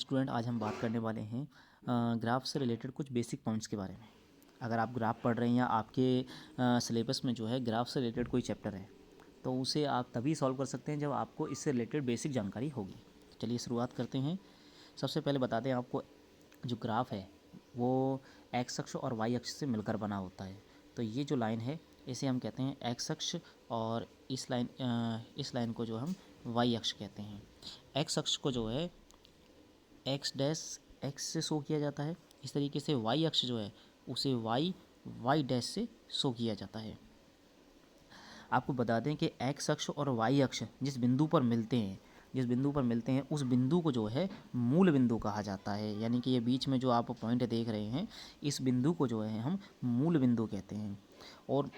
Student, आज हम बात करने वाले हैं ग्राफ से रिलेटेड कुछ बेसिक पॉइंट्स के बारे में। अगर आप ग्राफ पढ़ रहे हैं या आपके सिलेबस में जो है ग्राफ से रिलेटेड कोई चैप्टर है तो उसे आप तभी सॉल्व कर सकते हैं जब आपको इससे रिलेटेड बेसिक जानकारी होगी। चलिए शुरुआत करते हैं। सबसे पहले बता दें आपको, जो ग्राफ है वो एक्स अक्ष और वाई अक्ष से मिलकर बना होता है। तो ये जो लाइन है इसे हम कहते हैं एक्स अक्ष, और इस लाइन को जो हम वाई अक्ष कहते हैं। एक्स अक्ष को जो है एक्स डैश एक्स से शो किया जाता है। इस तरीके से वाई अक्ष जो है उसे वाई डैश से शो किया जाता है। आपको बता दें कि एक्स अक्ष और वाई अक्ष जिस बिंदु पर मिलते हैं उस बिंदु को जो है मूल बिंदु कहा जाता है। यानी कि ये बीच में जो आप पॉइंट देख रहे हैं, इस बिंदु को जो है हम मूल बिंदु कहते हैं। और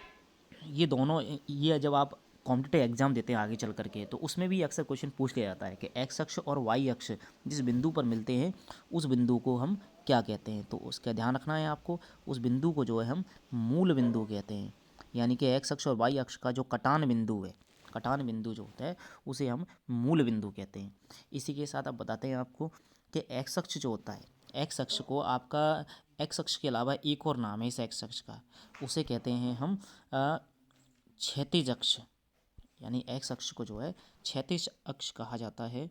ये दोनों, ये जब आप कॉम्पिटिटिव एग्जाम देते हैं आगे चल करके तो उसमें भी अक्सर क्वेश्चन पूछ लिया जाता है कि एक्स अक्ष और वाई अक्ष जिस बिंदु पर मिलते हैं उस बिंदु को हम क्या कहते हैं। तो उसका ध्यान रखना है आपको, उस बिंदु को जो है हम मूल बिंदु कहते हैं। यानी कि एक्स अक्ष और वाई अक्ष का जो कटान बिंदु है, कटान बिंदु जो होता है उसे हम मूल बिंदु कहते हैं। इसी के साथ अब बताते हैं आपको कि एक्स अक्ष जो होता है, एक्स अक्ष को आपका, एक्स अक्ष के अलावा एक और नाम है इस एक्स अक्ष का, उसे कहते हैं हम क्षैतिज अक्ष। यानी एक्स अक्ष को जो है क्षैतिज अक्ष कहा जाता है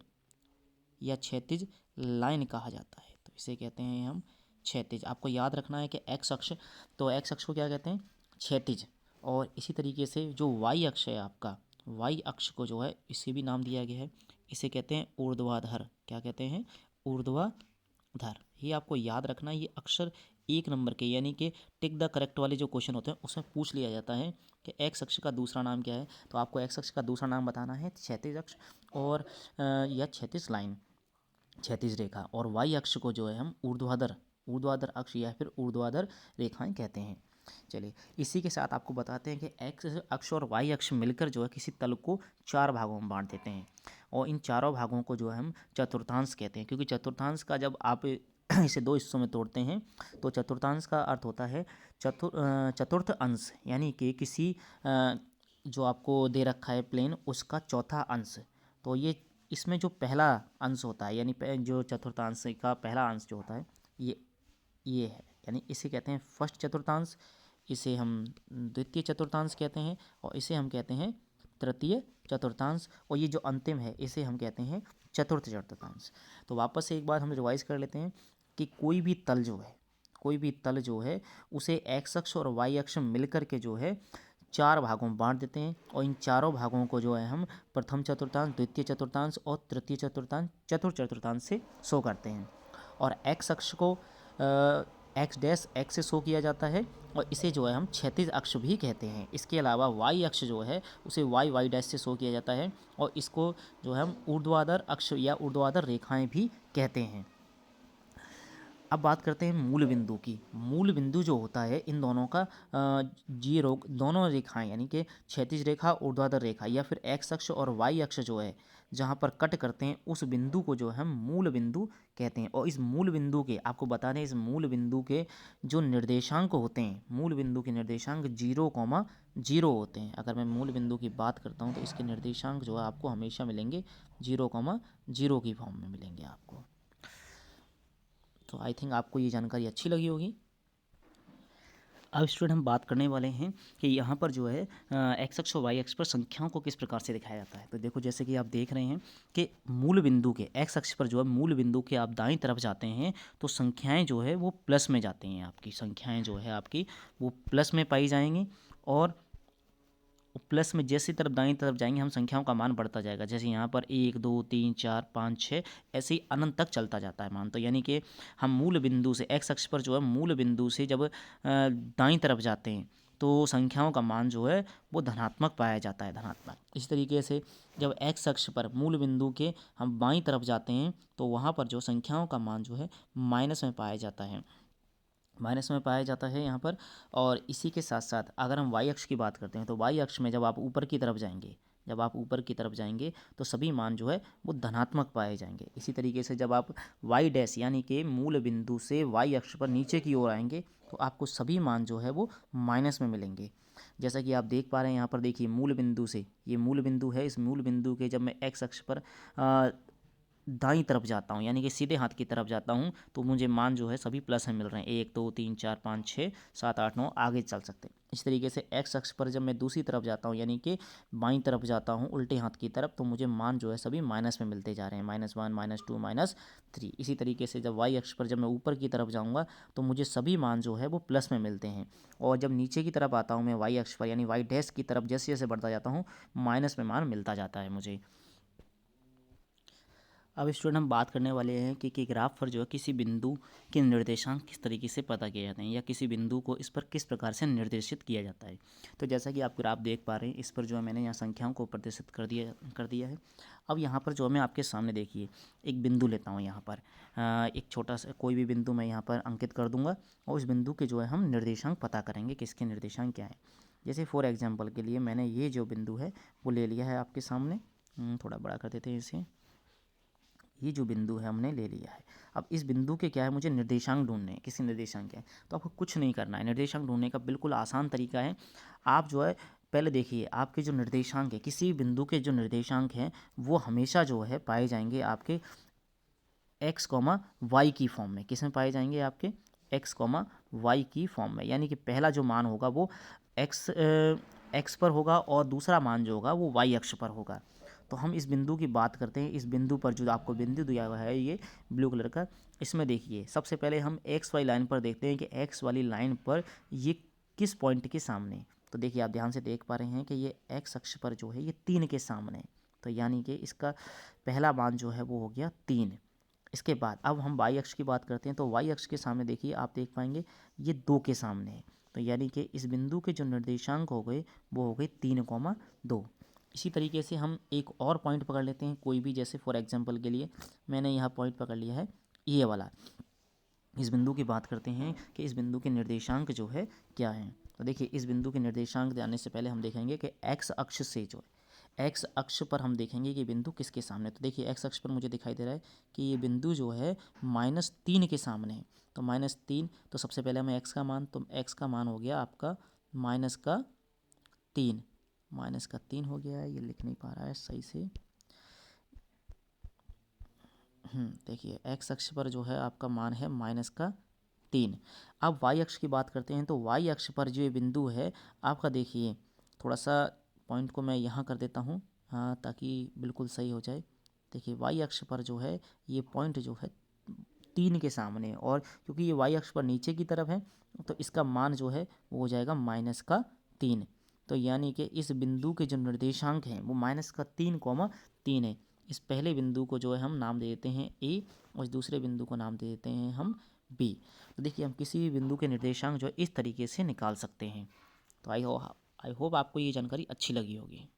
या क्षैतिज लाइन कहा जाता है। तो इसे कहते हैं हम क्षैतिज। आपको याद रखना है कि एक्स अक्ष, तो एक्स अक्ष को क्या कहते हैं, क्षैतिज। और इसी तरीके से जो वाई अक्ष है आपका, वाई अक्ष को जो है इसे भी नाम दिया गया है, इसे कहते हैं ऊर्ध्वाधर। क्या कहते हैं, ऊर्ध्वाधर। ये आपको याद रखना है। ये अक्सर एक नंबर के यानी कि टिक द करेक्ट वाले जो क्वेश्चन होते हैं उसमें पूछ लिया जाता है कि एक्स अक्ष का दूसरा नाम क्या है। तो आपको एक्स अक्ष का दूसरा नाम बताना है क्षैतिज अक्ष और या क्षैतिज लाइन, क्षैतिज रेखा। और वाई अक्ष को जो है हम ऊर्ध्वाधर अक्ष या फिर ऊर्ध्वाधर रेखाएं कहते हैं। चलिए इसी के साथ आपको बताते हैं कि एक्स अक्ष और वाई अक्ष मिलकर जो है किसी तल को 4 भागों में बांट देते हैं। और इन चारों भागों को जो है हम चतुर्थांश कहते हैं। क्योंकि चतुर्थांश का जब आप इसे 2 हिस्सों में तोड़ते हैं तो चतुर्थांश का अर्थ होता है चतुर्थ अंश। यानी कि किसी जो आपको दे रखा है प्लेन, उसका चौथा अंश। तो ये इसमें जो पहला अंश होता है, यानी जो चतुर्थांश का पहला अंश जो होता है ये है, यानी इसे कहते हैं फर्स्ट चतुर्थांश, इसे हम द्वितीय चतुर्थांश कहते हैं, और इसे हम कहते हैं तृतीय चतुर्थांश, और ये जो अंतिम है इसे हम कहते हैं चतुर्थ चतुर्थांश। तो वापस से एक बार हम रिवाइज कर लेते हैं कि कोई भी तल जो है उसे एक्स अक्ष और वाई अक्ष मिलकर के जो है 4 भागों में बांट देते हैं। और इन चारों भागों को जो है हम प्रथम चतुर्थांश, द्वितीय चतुर्थांश और तृतीय चतुर्थांश, चतुर्थ चतुर्थांश से शो करते हैं। और एक्स अक्ष को एक्स डैश एक्स से शो किया जाता है, और इसे जो है हम क्षैतिज अक्ष भी कहते हैं। इसके अलावा वाई अक्ष जो है उसे वाई डैश से शो किया जाता है, और इसको जो है हम ऊर्ध्वाधर अक्ष या ऊर्ध्वाधर रेखाएं भी कहते हैं। अब बात करते हैं मूल बिंदु की। मूल बिंदु जो होता है इन दोनों का जीरो, दोनों रेखाएं यानी कि क्षैतिज रेखा, ऊर्ध्वाधर रेखा या फिर एक्स अक्ष और वाई अक्ष जो है जहाँ पर कट करते हैं उस बिंदु को जो हम मूल बिंदु कहते हैं। और इस मूल बिंदु के, आपको बता दें, इस मूल बिंदु के जो निर्देशांक होते हैं, मूल बिंदु के निर्देशांक 0,0 होते हैं। अगर मैं मूल बिंदु की बात करता हूँ तो इसके निर्देशांक जो है आपको हमेशा मिलेंगे 0,0 की फॉर्म में मिलेंगे आपको। तो आई थिंक आपको ये जानकारी अच्छी लगी होगी। अब स्टूडेंट हम बात करने वाले हैं कि यहाँ पर जो है एक्स अक्ष और वाई अक्ष पर संख्याओं को किस प्रकार से दिखाया जाता है। तो देखो, जैसे कि आप देख रहे हैं कि मूल बिंदु के एक्स अक्ष पर जो है मूल बिंदु के आप दाईं तरफ जाते हैं तो संख्याएं जो है वो प्लस में जाती हैं। आपकी संख्याएं जो है आपकी वो प्लस में पाई जाएंगी, और प्लस में जैसी तरफ दाईं तरफ जाएंगे हम संख्याओं का मान बढ़ता जाएगा। जैसे यहाँ पर 1 2 3 4 5 6 ऐसे ही अनंत तक चलता जाता है मान। तो यानी कि हम मूल बिंदु से, एक्स अक्ष पर जो है मूल बिंदु से जब दाईं तरफ जाते हैं तो संख्याओं का मान जो है वो धनात्मक पाया जाता है, धनात्मक। इस तरीके से जब एक्स अक्ष पर मूल बिंदु के हम बाईं तरफ जाते हैं तो वहाँ पर जो संख्याओं का मान जो है माइनस में पाया जाता है, माइनस में पाया जाता है यहाँ पर। और इसी के साथ साथ अगर हम वाई अक्ष की बात करते हैं तो वाई अक्ष में जब आप ऊपर की तरफ जाएंगे, तो सभी मान जो है वो धनात्मक पाए जाएंगे। इसी तरीके से जब आप वाई डैश यानी कि मूल बिंदु से वाई अक्ष पर नीचे की ओर आएंगे तो आपको सभी मान जो है वो माइनस में मिलेंगे। जैसा कि आप देख पा रहे हैं यहाँ पर, देखिए मूल बिंदु से, ये मूल बिंदु है, इस मूल बिंदु के जब मैं एक्स अक्ष पर दाईं तरफ जाता हूँ यानी कि सीधे हाथ की तरफ जाता हूँ तो मुझे मान जो है सभी प्लस में मिल रहे हैं, 1 2 3 4 5 6 7 8 9 आगे चल सकते हैं। इस तरीके से एक्स अक्ष पर जब मैं दूसरी तरफ जाता हूँ यानी कि बाईं तरफ जाता हूँ उल्टे हाथ की तरफ, तो मुझे मान जो है सभी माइनस में मिलते जा रहे हैं, -1 -2 -3। इसी तरीके से जब वाई अक्ष पर जब मैं ऊपर की तरफ जाऊँगा तो मुझे सभी मान जो है वो प्लस में मिलते हैं, और जब नीचे की तरफ आता हूँ मैं वाई अक्ष पर यानी वाई डैश की तरफ जैसे जैसे बढ़ता जाता हूँ माइनस में मान मिलता जाता है मुझे। अब स्टूडेंट हम बात करने वाले हैं कि ग्राफ पर जो है किसी बिंदु के निर्देशांक किस तरीके से पता किए जाते हैं या किसी बिंदु को इस पर किस प्रकार से निर्देशित किया जाता है। तो जैसा कि आप ग्राफ देख पा रहे हैं, इस पर जो है मैंने यहाँ संख्याओं को प्रदर्शित कर दिया है। अब यहाँ पर जो मैं आपके सामने देखिए एक बिंदु लेता हूँ, यहाँ पर एक छोटा सा कोई भी बिंदु मैं यहाँ पर अंकित कर दूंगा और उस बिंदु के जो है हम निर्देशांक पता करेंगे किसके निर्देशांक क्या है। जैसे फॉर एग्जाम्पल के लिए मैंने ये जो बिंदु है वो ले लिया है आपके सामने, थोड़ा बड़ा कर देते हैं इसे। ये जो बिंदु है हमने ले लिया है। अब इस बिंदु के क्या है, मुझे निर्देशांक ढूंढने हैं, किसी निर्देशांक क्या है। तो आपको कुछ नहीं करना है, निर्देशांक ढूंढने का बिल्कुल आसान तरीका है। आप जो है पहले देखिए आपके जो निर्देशांक है, किसी बिंदु के जो निर्देशांक हैं वो हमेशा जो है पाए जाएंगे आपके एक्स कॉमा वाई की फॉर्म में। किस में पाए जाएंगे, आपके एक्स कॉमा वाई की फॉर्म में। यानी कि पहला जो मान होगा वो एक्स पर होगा और दूसरा मान जो होगा वो वाई अक्ष पर होगा। तो हम इस बिंदु की बात करते हैं। इस बिंदु पर जो आपको बिंदु दिया हुआ है ये ब्लू कलर का, इसमें देखिए सबसे पहले हम एक्स वाली लाइन पर देखते हैं कि एक्स वाली लाइन पर ये किस पॉइंट के सामने। तो देखिए आप ध्यान से देख पा रहे हैं कि ये एक्स अक्ष पर जो है ये 3 के सामने। तो यानी कि इसका पहला मान जो है वो हो गया 3। इसके बाद अब हम वाई अक्ष की बात करते हैं, तो वाई अक्ष के सामने देखिए आप देख पाएंगे ये 2 के सामने है। तो यानी कि इस बिंदु के जो निर्देशांक हो गए वो हो गए 3,2। इसी तरीके से हम एक और पॉइंट पकड़ लेते हैं कोई भी, जैसे फॉर एग्जांपल के लिए मैंने यहाँ पॉइंट पकड़ लिया है ये वाला। इस बिंदु की बात करते हैं कि इस बिंदु के निर्देशांक जो है क्या है। तो देखिए इस बिंदु के निर्देशांक जानने से पहले हम देखेंगे कि एक्स अक्ष से जो है एक्स अक्ष पर हम देखेंगे कि बिंदु किसके सामने। तो देखिए एक्स अक्ष पर मुझे दिखाई दे रहा है कि ये बिंदु जो है -3 के सामने है। तो -3, तो सबसे पहले हमें एक्स का मान, तो एक्स का मान हो गया आपका -3, -3 हो गया है। ये लिख नहीं पा रहा है सही से। देखिए एक्स अक्ष पर जो है आपका मान है -3। अब वाई अक्ष की बात करते हैं, तो वाई अक्ष पर जो ये बिंदु है आपका, देखिए थोड़ा सा पॉइंट को मैं यहाँ कर देता हूँ, हाँ, ताकि बिल्कुल सही हो जाए। देखिए वाई अक्ष पर जो है ये पॉइंट जो है 3 के सामने, और क्योंकि ये वाई अक्ष पर नीचे की तरफ है तो इसका मान जो है वो हो जाएगा -3। तो यानी कि इस बिंदु के जो निर्देशांक हैं वो -3,3 है। इस पहले बिंदु को जो है हम नाम दे देते हैं ए और इस दूसरे बिंदु को नाम दे देते हैं हम बी। तो देखिए हम किसी भी बिंदु के निर्देशांक जो है इस तरीके से निकाल सकते हैं। तो आई होप आपको ये जानकारी अच्छी लगी होगी।